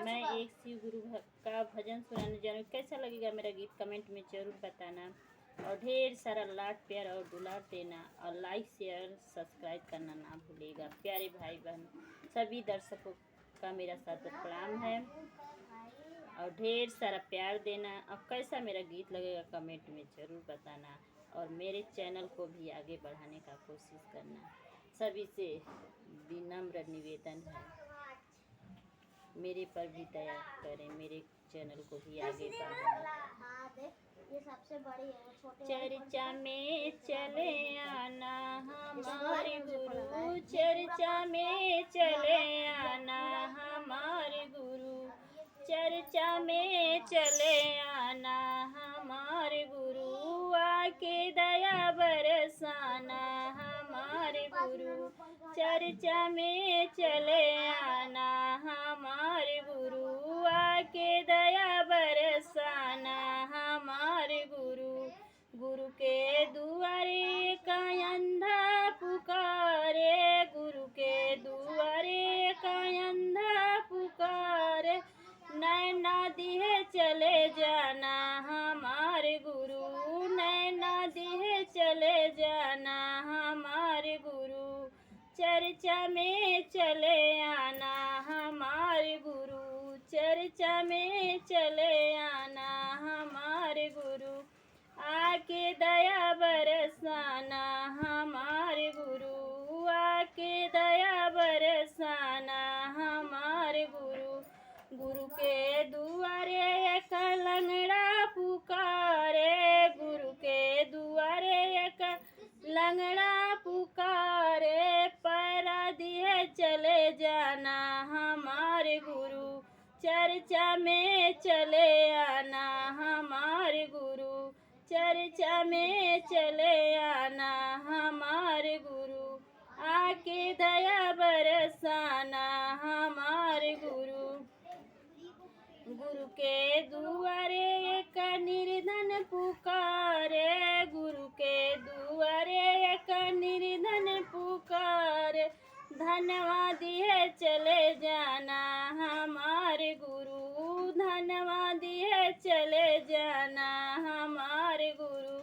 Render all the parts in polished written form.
मैं एक शिव गुरु का भजन सुनाने जा रही हूँ। कैसा लगेगा मेरा गीत कमेंट में ज़रूर बताना, और ढेर सारा लाड प्यार और दुलार देना, और लाइक शेयर सब्सक्राइब करना ना भूलिएगा। प्यारे भाई बहन सभी दर्शकों का मेरा सादर प्रणाम है, और ढेर सारा प्यार देना। और कैसा मेरा गीत लगेगा कमेंट में ज़रूर बताना, और मेरे चैनल को भी आगे बढ़ाने का कोशिश करना। सभी से विनम्र निवेदन है, मेरे पर भी दया करें, मेरे चैनल को भी आगे बढ़ाना। ये सबसे बड़ी है, छोटे चर्चा में चले आना हमारे गुरु, चर्चा में चले आना हमारे गुरु, चर्चा में चले आना हमारे गुरु, आके दया बरसाना हमारे गुरु, चर्चा में चले आना हमारे गुरु, आके दया बरसाना हमारे गुरु। गुरु के दुआरे का अंधा पुकारे, गुरु के दुआरे का अंधा पुकारे, नैना दिए चले जाना हमारे गुरु, नैना दिए चले जाना हमारे गुरु, चर्चा में चले आना हमारे गुरु, चर्चा में चले आना हमारे गुरु, आके दया बरसाना हमारे गुरु, आके दया बरसाना हमारे गुरु। गुरु के दुआरे एक लंगड़ा पुकारे, गुरु के दुआरे एक लंगड़ा पुकारे, पैरा दिए चले जाना हमारे गुरु, चर्चा में चले आना हमारे गुरु, चर्चा में चले आना हमारे गुरु, आके दया बरसाना हमारे गुरु। गुरु के दुआरे एक निर्धन पुकारे, गुरु के दुआरे एक निर्धन पुकारे, धन्यवाद दिए चले जाना हमारे गुरु, धन्यवाद दिए चले जाना हमारे गुरु,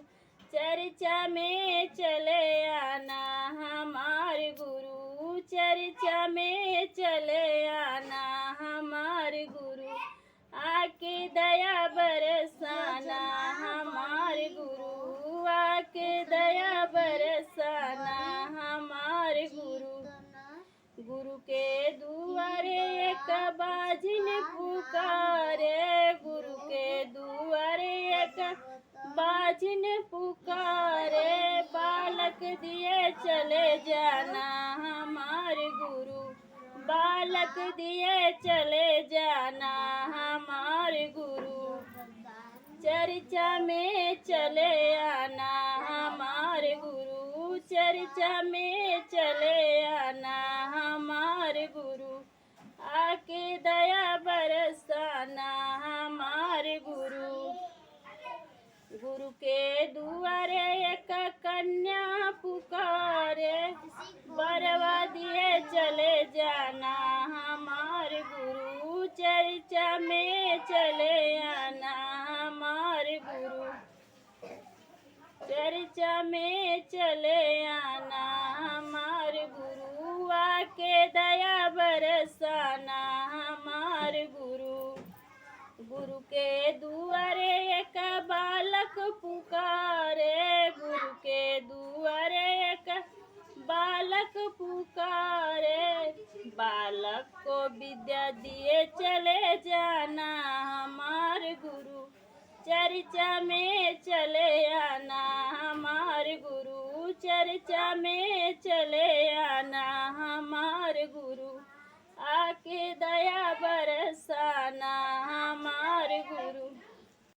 चर्चा में चले आना हमारे गुरु, चर्चा में चले आना हमारे गुरु, आके दया बरसाना हमारे गुरु, आके दया बरसाना हमारे गुरु। गुरु के दुआरे एक बाजिन पुकारे, गुरु के दुआरे एक बाजिन पुकारे, बालक दिए चले जाना हमारे गुरु, बालक दिए चले जाना हमारे गुरु, चर्चा में चले आना हमारे गुरु, चर्चा में चले आना हमारे गुरु, आके दया बरसाना हमारे गुरु। गुरु के दुआरे एक कन्या पुकारे, बरवा दिए चले जाना हमारे गुरु, चर्चा में चले आना हमारे गुरु, चर्चा में चले आना हमारे गुरु, आके दया बरसाना हमारे गुरु। गुरु के दुआरे एक बालक पुकारे, गुरु के दुआरे एक बालक पुकारे, बालक को विद्या दिए चले जाना हमारे गुरु, चर्चा में चले आना हमारे गुरु, चर्चा में चले